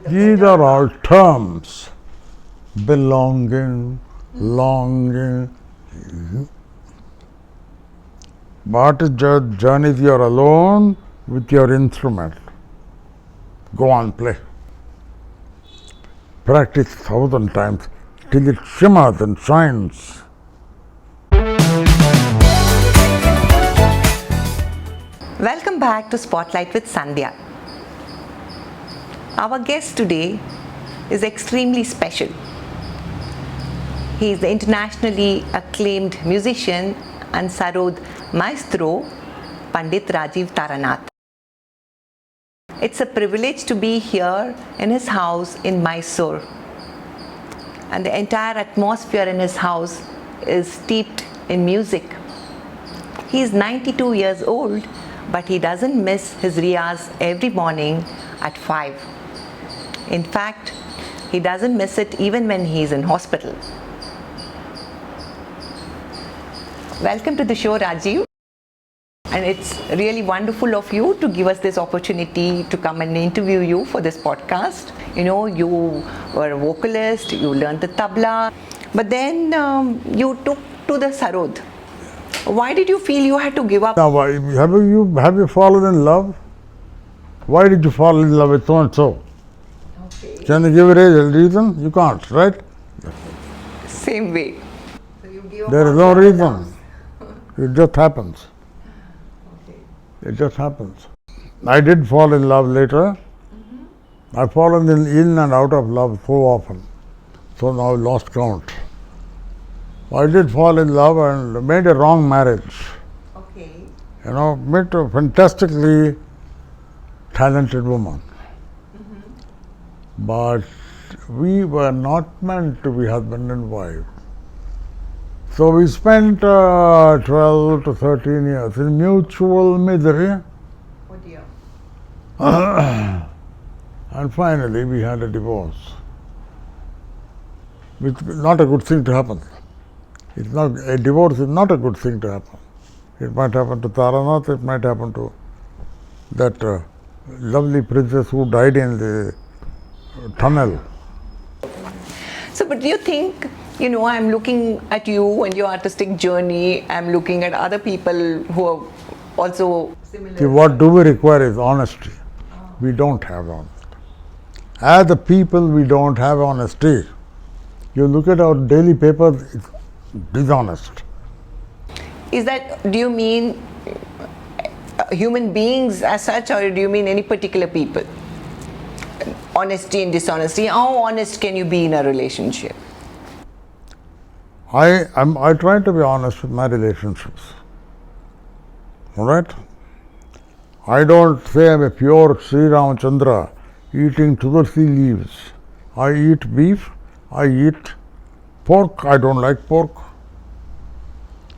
These are all terms: belonging, longing. What is journey if you are alone with your instrument? Go on, play. Practice 1,000 times till it shimmers and shines. Welcome back to Spotlight with Sandhya. Our guest today is extremely special. He is the internationally acclaimed musician and sarod maestro, Pandit Rajeev Taranath. It's a privilege to be here in his house in Mysuru. And the entire atmosphere in his house is steeped in music. He is 92 years old, but he doesn't miss his riyaz every morning at 5. In fact, he doesn't miss it even when he is in hospital. Welcome to the show, Rajeev. And it's really wonderful of you to give us this opportunity to come and interview you for this podcast. You know, you were a vocalist, you learned the tabla, but then you took to the sarod. Why did you feel you had to give up? Now, have you fallen in love? Why did you fall in love with so and so? Okay. Can you give a reason? You can't, right? Same way. So you give up There is on no the reason. others. It just happens. Okay. It just happens. I did fall in love later. I've fallen in and out of love so often. So now I lost count. I did fall in love and made a wrong marriage. Okay. You know, met a fantastically talented woman. But we were not meant to be husband and wife. So we spent 12 to 13 years in mutual misery. Oh dear. And finally we had a divorce. Which is not a good thing to happen. It's not, a divorce is not a good thing to happen. It might happen to Taranath, it might happen to that lovely princess who died in the tunnel. So, but do you think, you know, I'm looking at you and your artistic journey, I'm looking at other people who are also similar. See, what do we require is honesty. We don't have honesty. As a people, we don't have honesty. You look at our daily papers, it's dishonest. Is that, do you mean human beings as such, or do you mean any particular people? Honesty and dishonesty, how honest can you be in a relationship? I try to be honest with my relationships. All right? I don't say I'm a pure Sri Ramachandra eating tulsi leaves. I eat beef, I eat pork. I don't like pork,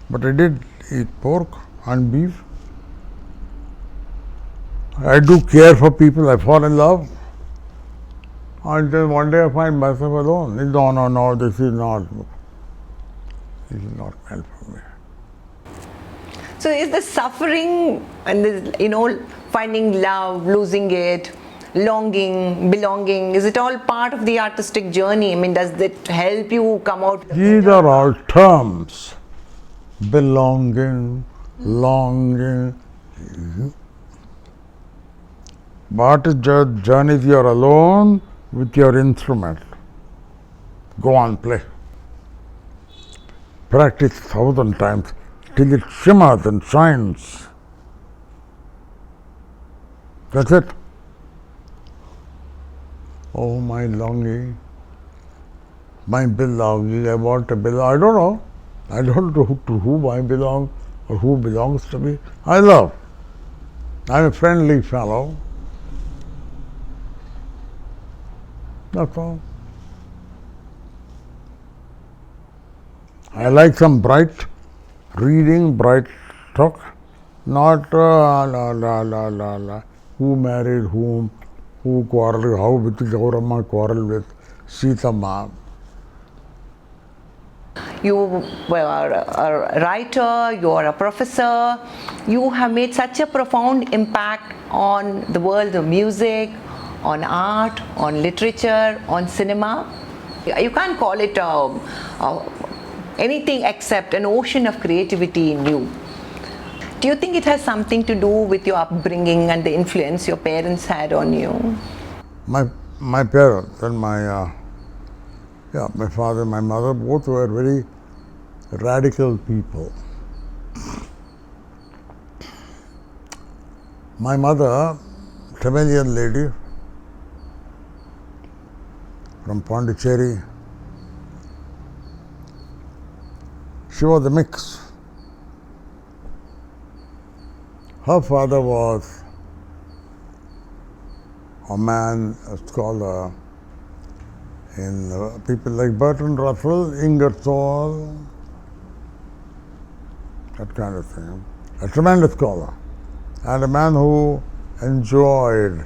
but I did eat pork and beef. I do care for people. I fall in love. And then one day I find myself alone. No, this is not meant for me. So is the suffering and the, you know, finding love, losing it, longing, belonging, is it all part of the artistic journey? I mean, does it help you come out? These are all terms: belonging, longing. What is journey if you are alone with your instrument? Go on, play. Practice 1,000 times till it shimmers and shines. That's it. Oh, my longing, my belonging, I want to belong. I don't know. I don't know to whom I belong or who belongs to me. I love. I'm a friendly fellow. That's all. I like some bright reading, bright talk, not who married whom, who quarreled, how Viti Gauramma quarreled with Sitama. You were a writer, you are a professor, you have made such a profound impact on the world of music, on art, on literature, on cinema. You can't call it anything except an ocean of creativity in you. Do you think it has something to do with your upbringing and the influence your parents had on you? My parents and my father and my mother both were very radical people. My mother, Tamilian lady from Pondicherry, she was a mix. Her father was a man, a scholar in people like Bertrand Russell, Ingersoll, that kind of thing. A tremendous scholar and a man who enjoyed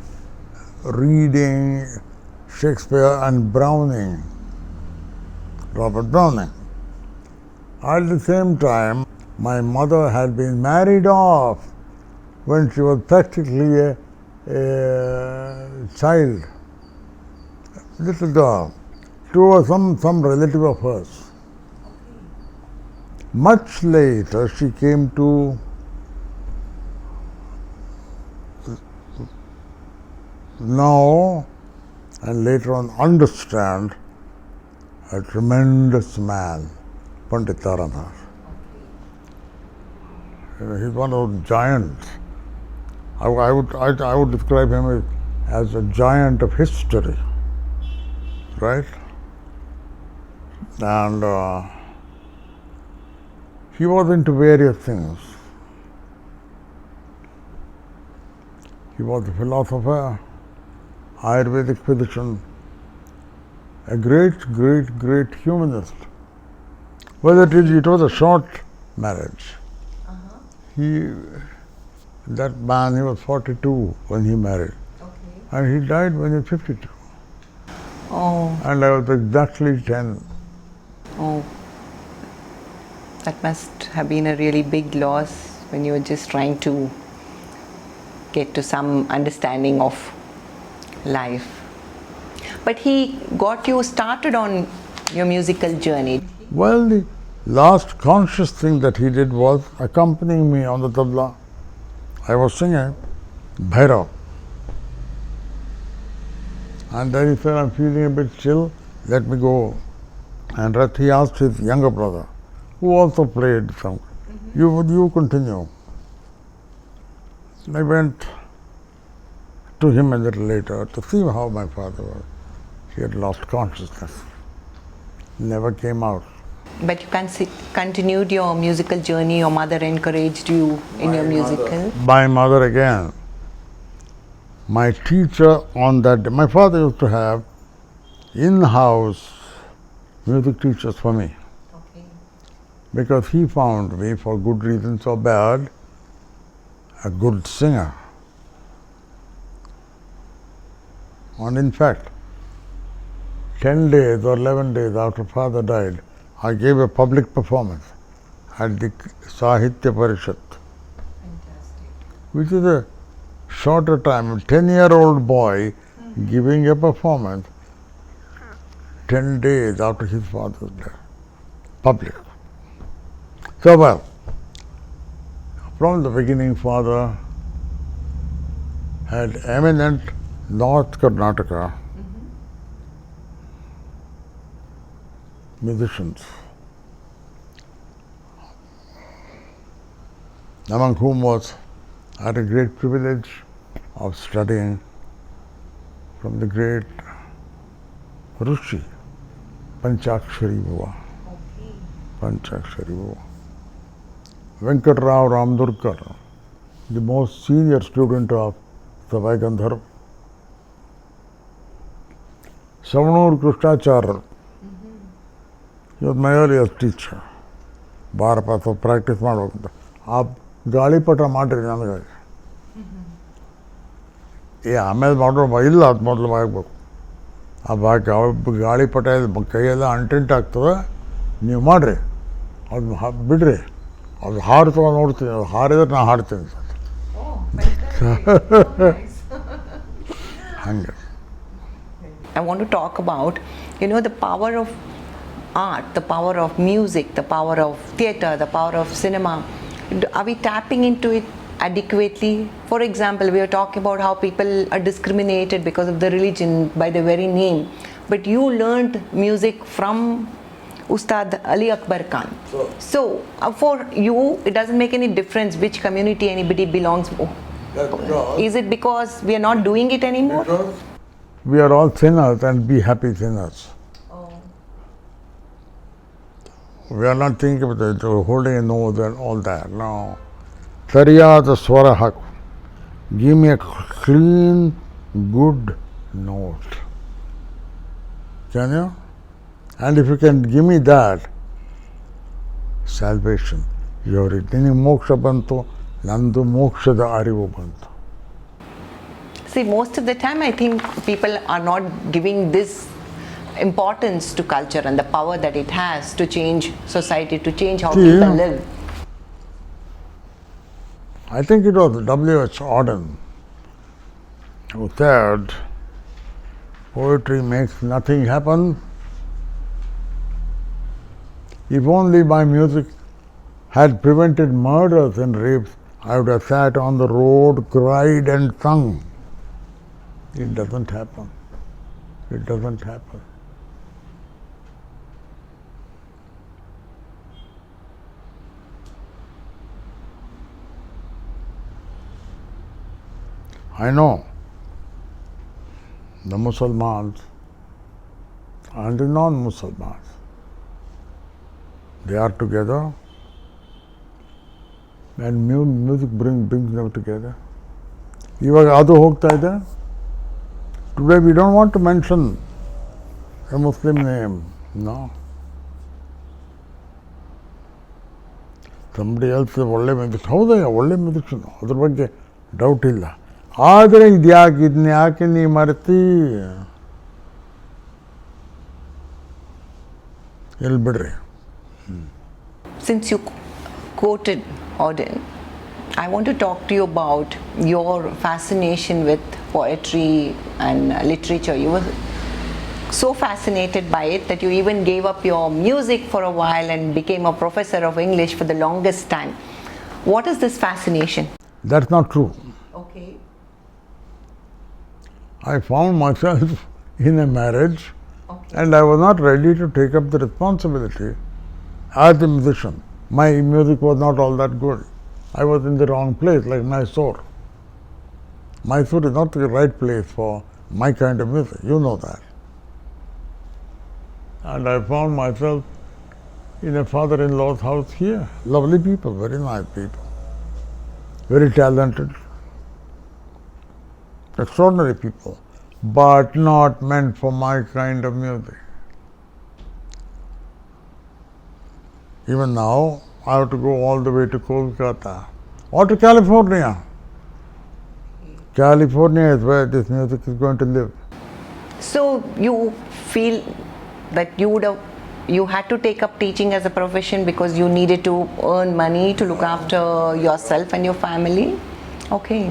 reading Shakespeare and Browning, Robert Browning. At the same time, my mother had been married off when she was practically a child, little girl, to some relative of hers. Much later, she came to know and later on understand a tremendous man, Pandit Taranath. He's one of those giants. I would describe him as a giant of history, right? And he was into various things. He was a philosopher, Ayurvedic physician, a great humanist. Well, it was a short marriage. That man, he was 42 when he married. Okay. And he died when he was 52. Oh. And I was exactly 10. Oh. That must have been a really big loss when you were just trying to get to some understanding of life. But he got you started on your musical journey. Well, the last conscious thing that he did was accompanying me on the tabla. I was singing Bhairav. And then he said, I'm feeling a bit chill, let me go. And he asked his younger brother, who also played some, you continue. I went to him a little later to see how my father was. He had lost consciousness, never came out. But you continued your musical journey. Your mother encouraged you in your musical. My mother again. My teacher on that day, my father used to have in-house music teachers for me. Okay. Because he found me, for good reasons or bad, a good singer. And in fact, 10 days or 11 days after father died, I gave a public performance at the Sahitya Parishad. Fantastic. Which is a shorter time, a 10-year-old boy giving a performance 10 days after his father's death, public. So, well, from the beginning, father had eminent North Karnataka musicians, among whom I had a great privilege of studying from the great Rishi, Panchakshari Bhava. Okay. Panchakshari Bhava. Venkatrao Ramdurkar, the most senior student of Savai Gandharv. Savanur Krishnachar, he was my earliest teacher. Bharapatha practice ಮಾಡಬೇಕು. ಆ ಗಾಳಿಪಟ ಮಾಡಿರಿ ನನಗೆ. ಆಮೇಲೆ ಮಾಡೋ ಇಲ್ಲ, ಅದು ಮೊದಲು ಆಗಬೇಕು. ಆ ಗಾಳಿಪಟ ಕೈಯೆಲ್ಲ ಅಂಟೆಂಟ್ ಆಗ್ತದೆ, ನೀವು ಮಾಡಿರಿ, ಅದು ಬಿಡ್ರಿ, ಅದು ಹಾಡ್ತವ ನೋಡ್ತೀನಿ, ಅದು ಹಾರಿದ್ರೆ ನಾನು ಹಾಡ್ತೀನಿ ಹಂಗೆ. I want to talk about, the power of art, the power of music, the power of theatre, the power of cinema. Are we tapping into it adequately? For example, we are talking about how people are discriminated because of the religion, by the very name. But you learned music from Ustad Ali Akbar Khan. So, for you, it doesn't make any difference which community anybody belongs to. Is it because we are not doing it anymore? Because we are all sinners and be happy sinners. We are not thinking about it, holding a nose and all that. No. Sariyada swara haku. Give me a clean, good note. Can you? And if you can give me that, salvation. Ninig moksha bantu, nandu mokshada arivu bantu. See, most of the time I think people are not giving this importance to culture and the power that it has to change society, to change how people live. I think it was W.H. Auden who said, poetry makes nothing happen. If only my music had prevented murders and rapes, I would have sat on the road, cried and sung. It doesn't happen. It doesn't happen. I know the Muslims and the non-Muslims, they are together, and music brings them together. ಇವಾಗ ಅದು ಹೋಗ್ತಾ ಇದೆ. Today we don't want to mention a Muslim name, no. Somebody else ಒಳ್ಳೆ music, ಹೌದಯ್ಯ ಒಳ್ಳೆ ಮ್ಯೂಸಿಷನ್, ಅದ್ರ ಬಗ್ಗೆ doubt ಇಲ್ಲ. ಆದರೆ ಇದನ್ನ ಯಾಕೆ ನೀ ಮರೆತಿ, ಎಲ್ಲಿ ಬಿಡ್ರಿ. Since you quoted Auden, I want to talk to you about your fascination with poetry and literature. You were so fascinated by it that you even gave up your music for a while and became a professor of English for the longest time. What is this fascination? That's not true. Okay. I found myself in a marriage, and I was not ready to take up the responsibility as a musician. My music was not all that good. I was in the wrong place, like Mysuru. Mysuru is not the right place for my kind of music, you know that. And I found myself in a father-in-law's house here. Lovely people, very nice people, very talented, extraordinary people, but not meant for my kind of music. Even now, I have to go all the way to Kolkata or to California. California is where this music is going to live. So you feel that you had to take up teaching as a profession because you needed to earn money to look after yourself and your family? Okay.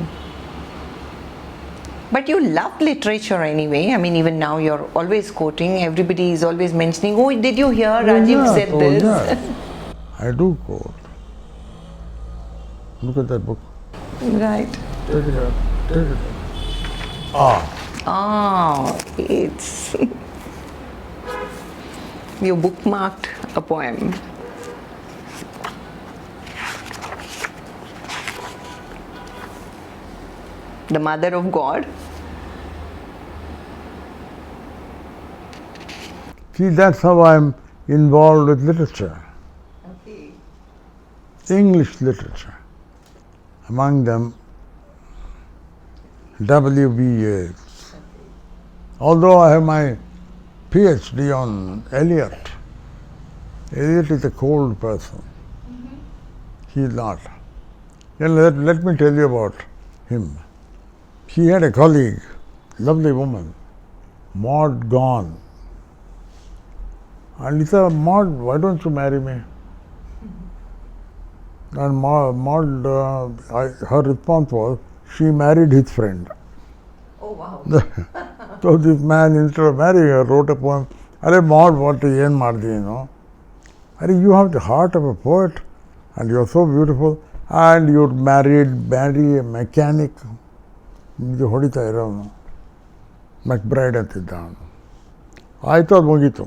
But you love literature anyway. I mean, even now you're always quoting. Everybody is always mentioning, oh, did you hear Rajeev said this? Yeah. I do quote. Look at that book. Right. Take it out. Take it out. It's... You bookmarked a poem. The Mother of God. See, that's how I'm involved with literature. Okay. English literature. Among them, W.B. Yeats. Although I have my PhD on Eliot. Eliot is a cold person. He is not. Let me tell you about him. He had a colleague, lovely woman, Maud gone. And he said, Maud, why don't you marry me? And Maud, her response was, she married his friend. Oh wow. So this man, instead of marrying her, wrote a poem. Are Maud, what yen mardi, you know? Are you have the heart of a poet, and you are so beautiful, and you marry a mechanic. ಇದು ಹೊಡಿತಾ ಇರೋನು ಮೆಕ್ಬ್ರೈಡ್ ಅಂತಿದ್ದ ಅವನು. ಆಯಿತು, ಅದು ಮುಗೀತು.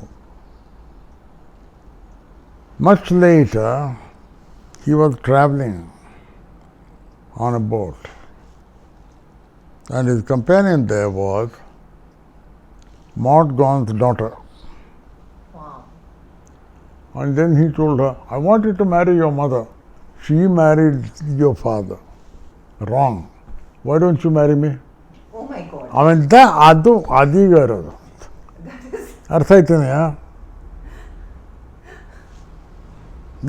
Much later, he was traveling on a boat, and his companion there was Maud Gon's daughter. Wow. And then he told her, I wanted to marry your mother. She married your father. Wrong. Why don't you marry me? Oh my God. ಅವಂತ ಅದು ಅದೀಗ ಇರೋದು. ಅರ್ಥ ಆಯ್ತಾನೆಯಾ?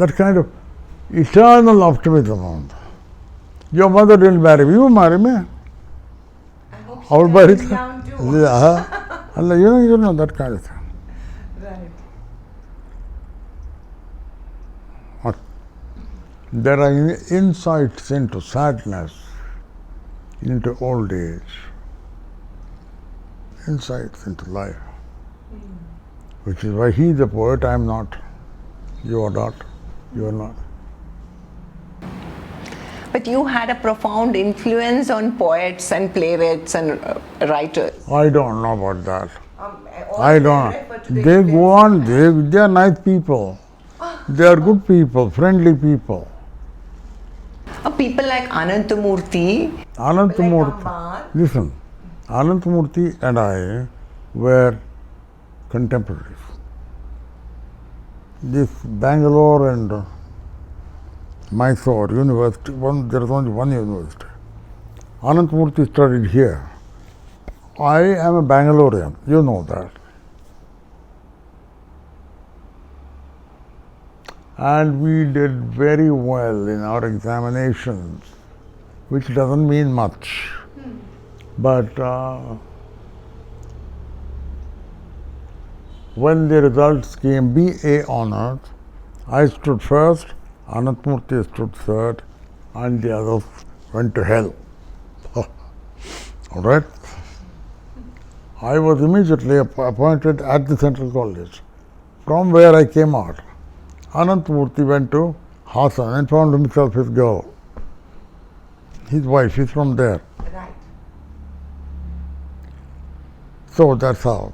That kind of eternal optimism. Your mother didn't marry me, you marry me. ಅವಳು ಬರೀತ ಅಲ್ಲ, you know that kind of thing. Right. There are insights into sadness, into old age, insights into life, which is why he is a poet, I am not. You are not. You are not. But you had a profound influence on poets and playwrights and writers. I don't know about that. All I of them don't. refer to the They influence. go on, they are nice people. They are good people, friendly people. People like Anantamurthy, Anantamurthy. Akbar. Listen, Anantamurthy and I were contemporaries. This Bangalore and Mysuru University, there is only one university. Anantamurthy studied here. I am a Bangalorean, you know that. And we did very well in our examinations, which doesn't mean much. But when the results came BA honors, I stood first, Anantamurthy stood third, and the others went to hell. All right? I was immediately appointed at the Central College, from where I came out. Anantamurthy went to Hassan and found himself his girl, his wife, he's from there. Right. So that's how.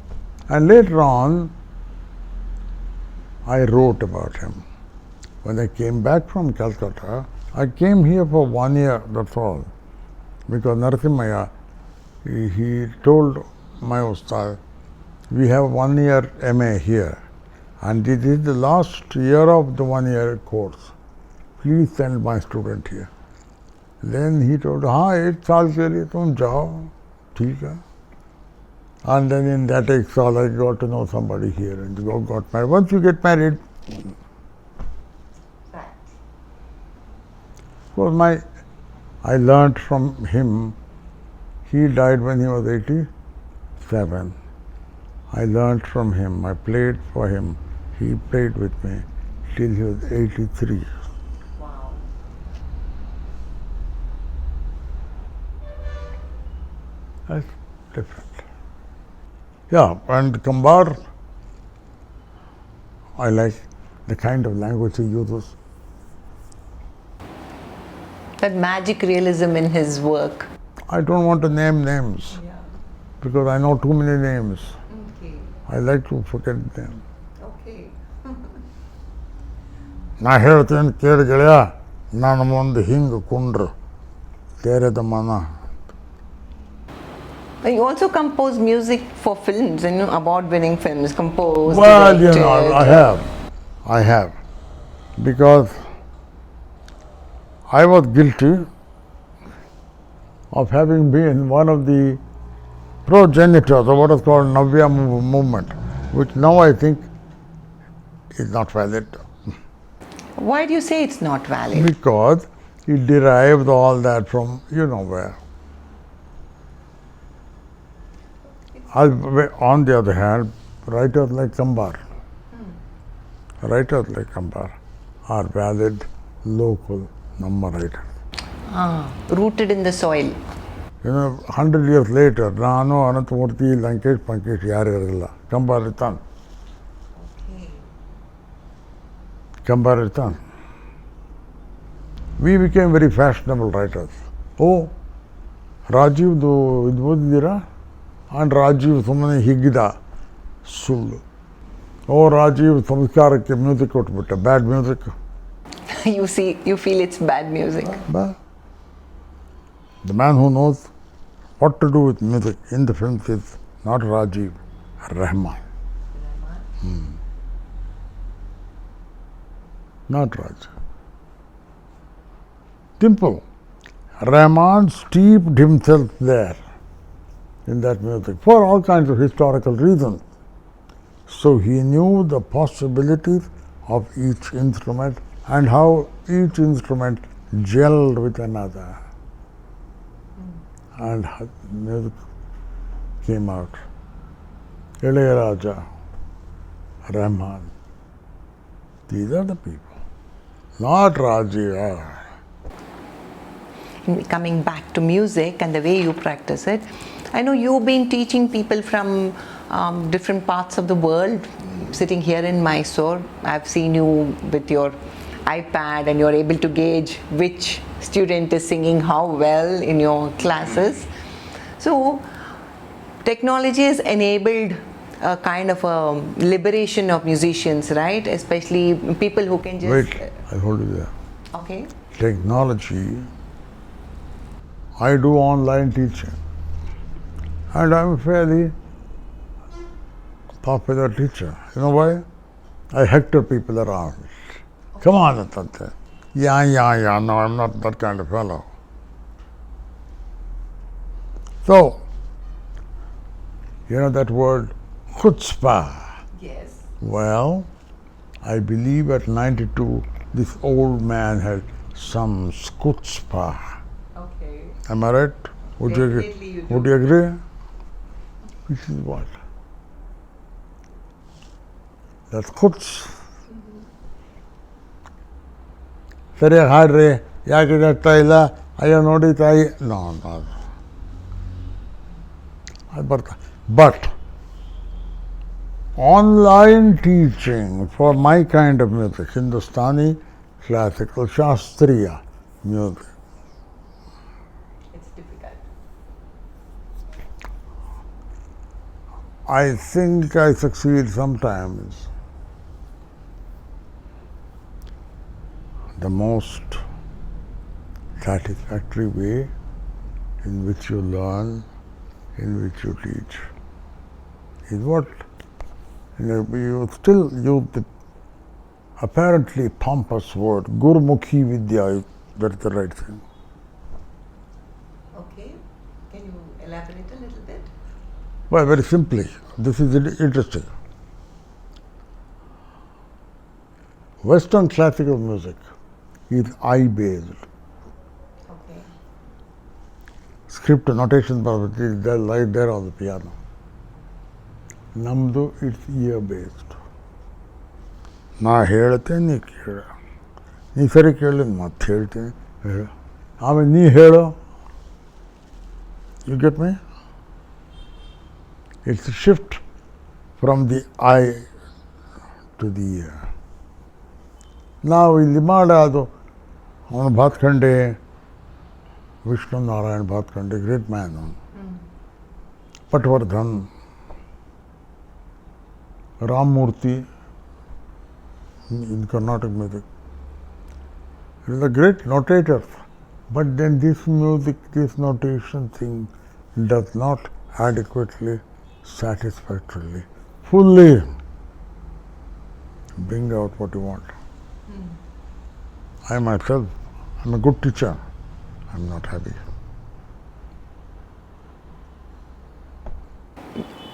And later on, I wrote about him. When I came back from Calcutta, I came here for 1 year, that's all. Because Narasimhaya, he told my Ustad, we have 1 year MA here, and this is the last year of the 1 year course. Please send my student here. Then he told, हाँ 1 साल के लिए तुम जाओ, ठीक है. And then in that 1 साल I got to know somebody here and got married. Once you get married, Right. well, I learnt from him. He died when he was 87. I learnt from him. I played for him. He played with me till he was 83. Wow. That's different. Yeah, and Kambar, I like the kind of language he uses. That magic realism in his work. I don't want to name names Yeah. because I know too many names. Okay. I like to forget them. Okay. ನಾ ಹೇಳ್ತೇನೆ ಕೇಳಿ ಗೆಳೆಯ, ನಾನು ಮುಂದೆ ಹಿಂಗೆ ಕುಂಡ್ರು ತೆರೆದ ಮನ. You also compose music for films, award-winning films. Composed, Well, directed. I have, because I was guilty of having been one of the progenitors of what is called Navya movement, which now I think is not valid. Why do you say it's not valid? Because it derived all that from you know where. On the other hand, writers like Kambara, are valid local number writers. Rooted in the soil. 100 years later, ನಾನು ಅನಂತಮೂರ್ತಿ ಲಂಕೇಶ್ ಪಂಕೇಶ್ ಯಾರು ಇರಲಿಲ್ಲ. ಕಂಬಾರ ಇರ್ತಾನೆ. We became very fashionable writers. Oh, ರಾಜೀವ್ದು ಇದು ಓದಿದ್ದೀರಾ? And Rajiv ಸುಮ್ಮನೆ ಹಿಗ್ಗಿದ ಸುಳ್ಳು. ಓ ರಾಜೀವ್ ಸಂಸ್ಕಾರಕ್ಕೆ ಮ್ಯೂಸಿಕ್ ಕೊಟ್ಬಿಟ್ಟ, bad music. You feel it's bad music. The man who knows what to do with music in the films is not Rajeev, Rahman. Not Rajeev. Simple. Rahman steeped himself there in that music for all kinds of historical reasons. So he knew the possibilities of each instrument and how each instrument gelled with another. And music came out. Ilayaraja, Rahman. These are the people, not Rajeev. Coming back to music and the way you practice it, I know you've been teaching people from different parts of the world. Sitting here in Mysuru, I've seen you with your iPad and you're able to gauge which student is singing how well in your classes. So technology has enabled a kind of a liberation of musicians, right? Especially people who can just... Wait, I'll hold you there. Okay. Technology, I do online teaching and I'm a fairly popular teacher. You know why? I hector people around. Come on, Tante. Yeah, no, I'm not that kind of fellow. So, you know that word, chutzpah? Yes. Well, I believe at 92, this old man had some chutzpah. Okay. Am I right? Would you agree? Which is what? That's chutz. ಸರಿಯಾಗಿ ಹಾಡ್ರಿ, ಯಾಕೆ ಆಗ್ತಾ ಇಲ್ಲ, ಅಯ್ಯೋ ನೋಡಿ ತಾಯಿ, no ಅದು ಬರ್ತಾ. But online teaching for my kind of music, Hindustani, classical, ಶಾಸ್ತ್ರೀಯ music, It's difficult. I think I succeed sometimes. The most satisfactory way in which you learn, in which you teach, is what you still use the apparently pompous word, Gurmukhi Vidya, that's the right thing. Okay. Can you elaborate a little bit? Well, very simply, this is interesting. Western classical music is eye-based. Okay. Script notation is there, right there on the piano. Namdu, it's ear-based. ನಾ ಹೇಳ್ತೇನೆ, ನೀ ಕೇಳ, ನೀ ಸರಿ ಕೇಳಿ ಮತ್ತೆ ಹೇಳ್ತೀನಿ, ಆಮೇಲೆ ನೀ ಹೇಳೋ. You get me? It's a shift from the eye to the ear. ನಾವು ಇಲ್ಲಿ ಮಾಡೋದು, ಅವನು ಭಾತ್ಖಂಡೆ, ವಿಷ್ಣು ನಾರಾಯಣ್ ಭಾತ್ಖಂಡೆ, ಗ್ರೇಟ್ ಮ್ಯಾನ್ ಅವನು, ಪಟ್ವರ್ಧನ್, Ramamurthy in Carnatic music. It is a great notator, but then this music, this notation thing does not adequately, satisfactorily, fully bring out what you want. I myself, I'm a good teacher, I'm not happy.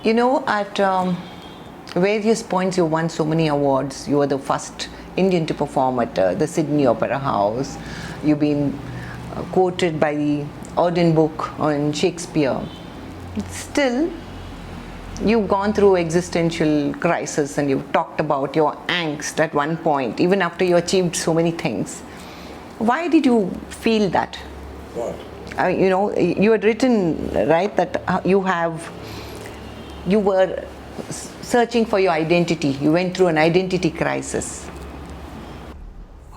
You know, at various points you won so many awards. You were the first Indian to perform at the Sydney Opera House. You've been quoted by the Auden book on Shakespeare. Still, you've gone through existential crisis and you've talked about your angst at one point, even after you achieved so many things. Why did you feel that? What? You had written, right, that you were searching for your identity. You went through an identity crisis.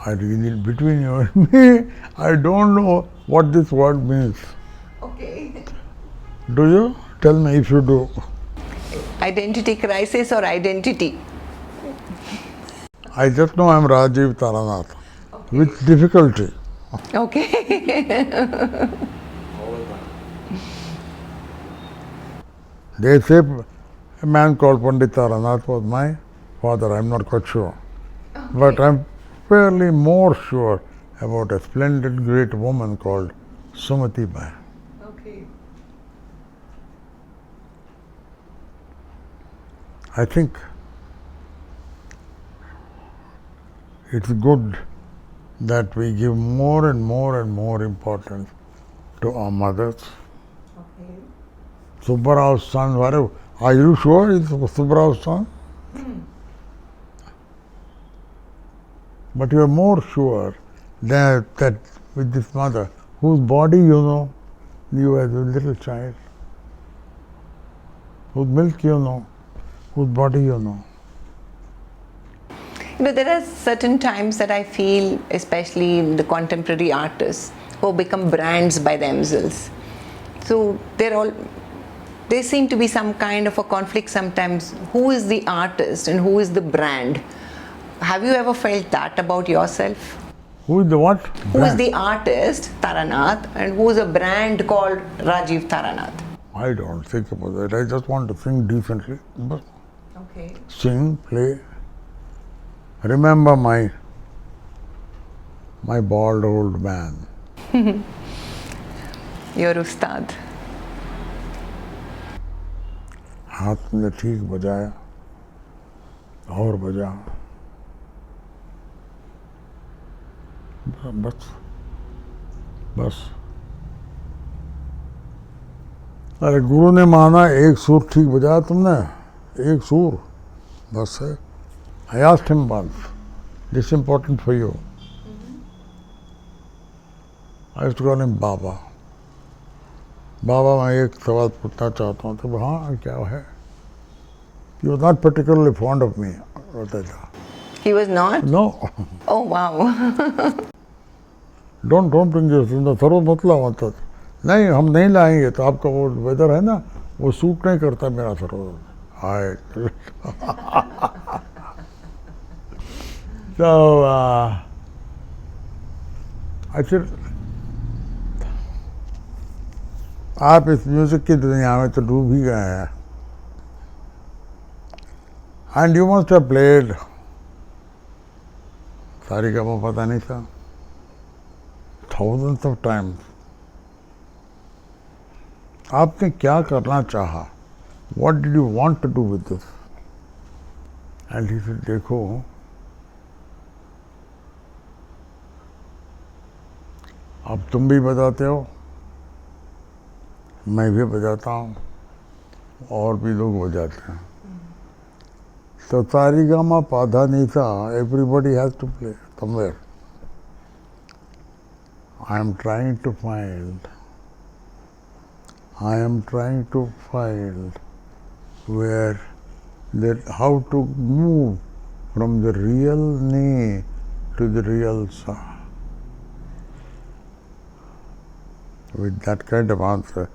I really, between you and me, I don't know what this word means. Okay. Do you? Tell me if you do. Identity crisis or identity? I just know I'm Rajeev Taranath. Okay. With difficulty. Okay. They say a man called Pandit Taranath was my father. I'm not quite sure. Okay. But I'm fairly more sure about a splendid great woman called Sumati Bai. Okay. I think it's good that we give more and more and more importance to our mothers. Okay. Subbarao's son, whatever. Are you sure it's Subbarao's son? But you are more sure that with this mother, whose body you as a little child, whose milk whose body There are certain times that I feel, especially in the contemporary artists, who become brands by themselves. So there seem to be some kind of a conflict sometimes. Who is the artist and who is the brand? Have you ever felt that about yourself? Who is the what? Who is the artist, Taranath, and who is a brand called Rajeev Taranath? I don't think about that. I just want to sing decently. But Okay. sing, play. Remember my bald old man. Your Ustad. हाथ में ठीक बजाया और बजा बस अरे गुरु ने माना एक सुर ठीक बजाया तुमने एक सुर बस है I asked him once, this is important for you. I used to call him Baba. Baba, मैं एक सवाल पूछना चाहता हूँ तो हाँ क्या है? He was not particularly fond of me. He was not? No. Oh wow. Don't bring this in the sarod मत लाओ मतलब. नहीं हम नहीं लाएंगे तो आपका वो वेदर है ना वो सूट नहीं करता मेरा sarod. So I said आप इस म्यूजिक की दुनिया में तो डूब ही गए हैं and you must have played सारी का वो पता नहीं था thousands of times आपने क्या करना चाहा what did you want to do with this and he said देखो अब तुम भी बजाते हो मैं भी बजाता हूँ और भी लोग बजाते हैं तो सारेगामा पाधा नीसा everybody has to play somewhere I am trying to find where that how to move from the real ni to the real sa. With that kind of answer,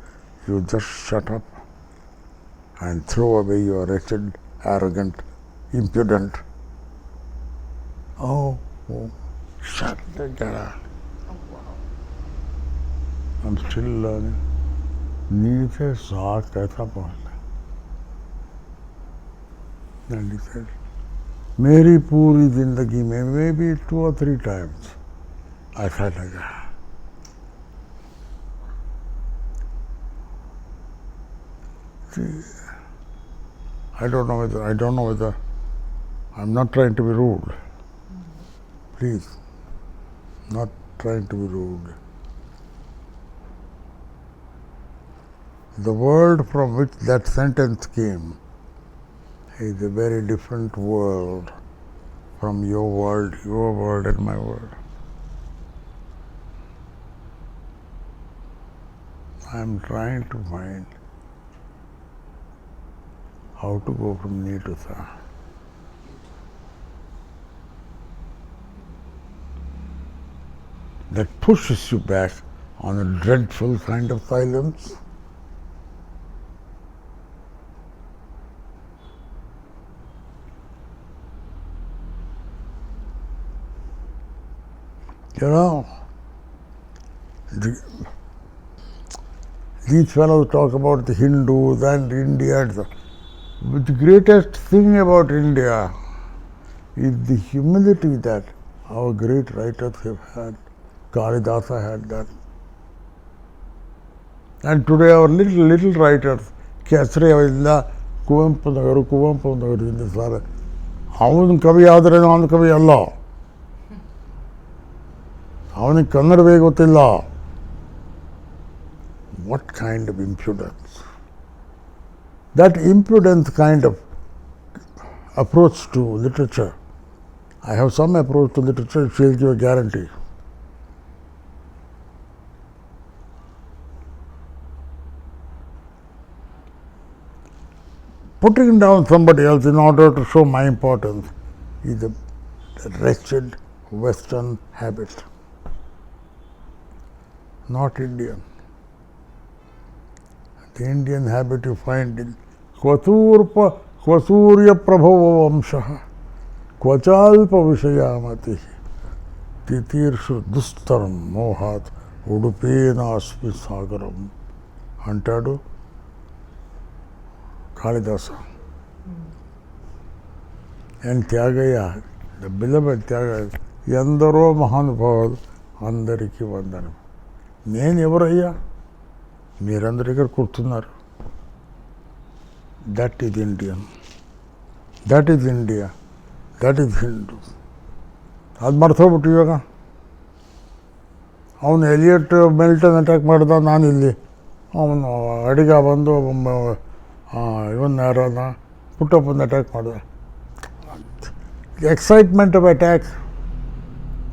you just shut up and throw away your wretched, arrogant, impudent. Oh, shut the gara. I'm still learning. नी से सा कैसा पहुंचना and he said मेरी पूरी जिंदगी में maybe 2 or 3 times ऐसा लगा I don't know whether I'm not trying to be rude. Please, not trying to be rude. The world from which that sentence came is a very different world from your world and my world. I am trying to find how to go from near to far. That pushes you back on a dreadful kind of silence. You know, these fellows talk about the Hindus and India. But the greatest thing about India is the humility that our great writers have had. Kalidasa had that. And today our little writers, Kesare aವೆಲ್ಲ ಕುವೆಂಪುನವರು ಇಂದಿದ್ದಾರೆ. ಅವನು ಕವಿ ಆದರೆ ನಾನು ಕವಿ ಅಲ್ಲ. ಅವನಿಗೆ ಕನ್ನಡವೇ ಗೊತ್ತಿಲ್ಲ. What kind of impudence? That impudence kind of approach to literature. I have some approach to literature, it will give a guarantee. Putting down somebody else in order to show my importance is a wretched Western habit, not Indian. The Indian habit you find in Kwasurya Prabhava Vamshaha Kwachalpa Vishayamati Titirshu Dustaram Mohat Udupena Asmi Sagaram Antadu Kalidasa. And Tyagaya, the beloved Tyagaya, Yandaro Mahanubhaval Andariki Vandanam. Nene Evaraya, Mirandrikar Kurtunar. That is Indian. That is India. That is Hindu. ಅದು ಮರ್ತೋಗ್ಬಿಟ್ಟು ಇವಾಗ ಅವನು Elliott ಮೆಲ್ಟನ್ attack ಮಾಡ್ದ, ನಾನಿಲ್ಲಿ ಅವನು ಅಡಿಗ ಬಂದು ಇವನ್ ಯಾರನ್ನ ಪುಟ್ಟಪ್ಪನ attack ಮಾಡಿದ. The excitement of attack,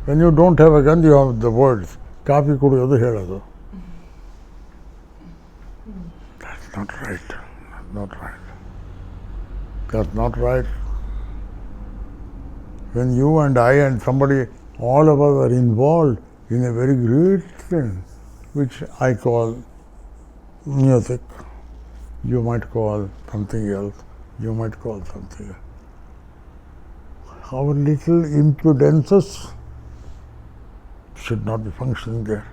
when you don't have a gun, you have the words. Coffee ಕುಡಿಯೋದು ಹೇಳೋದು. That's not right. That's not right. That's not right. When you and I and somebody, all of us are involved in a very great thing, which I call music, you might call something else, you might call something else. Our little impudences should not be functioning there.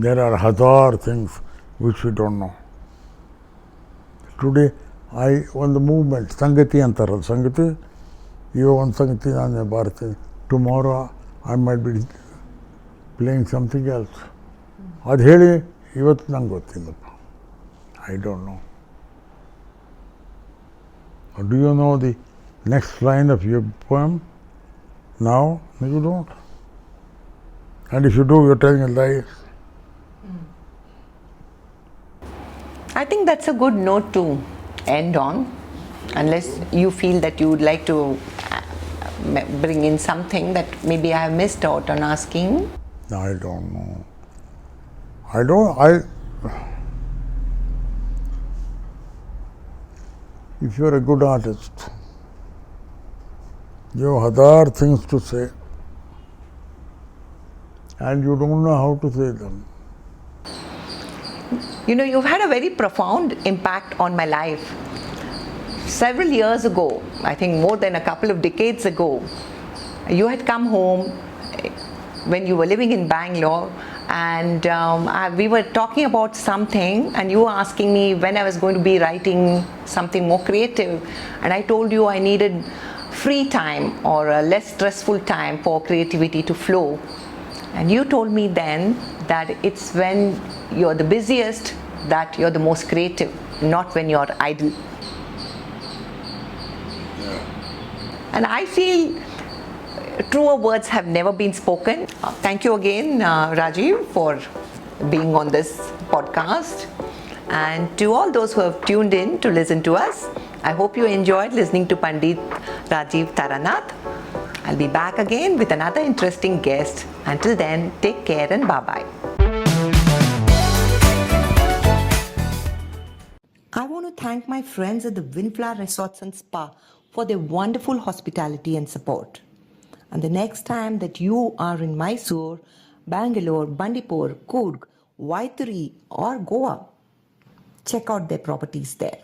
There are hazar things which we don't know. Today, on the movement, Sangati antaralla, Sangati, ಇವಾಗ ಒಂದು ಸಂಗತಿ ನಾನು ಬರ್ತೀನಿ, tomorrow I might be playing something else. ಅದು ಹೇಳಿ ಇವತ್ತು ನಂಗೆ ಗೊತ್ತಿಲ್ಲಪ್ಪ. I don't know. Do you know the next line of your poem? Now you don't. And if you do, you are telling a lie. I think that's a good note to end on, unless you feel that you would like to bring in something that maybe I have missed out on asking. I don't know. If you're a good artist, you have other things to say, and you don't know how to say them. You know, you've had a very profound impact on my life. Several years ago, I think more than a couple of decades ago, you had come home when you were living in Bangalore, and we were talking about something, and you were asking me when I was going to be writing something more creative, and I told you I needed free time or a less stressful time for creativity to flow. And you told me then that it's when you're the busiest that you're the most creative, not when you're idle. And I feel truer words have never been spoken. Thank you again, Rajeev, for being on this podcast. And to all those who have tuned in to listen to us, I hope you enjoyed listening to Pandit Rajeev Taranath. I'll be back again with another interesting guest. Until then, take care and bye-bye. I want to thank my friends at the Windflower Resorts and Spa for their wonderful hospitality and support. And the next time that you are in Mysuru, Bangalore, Bandipur, Coorg, Vaituri or Goa, check out their properties there.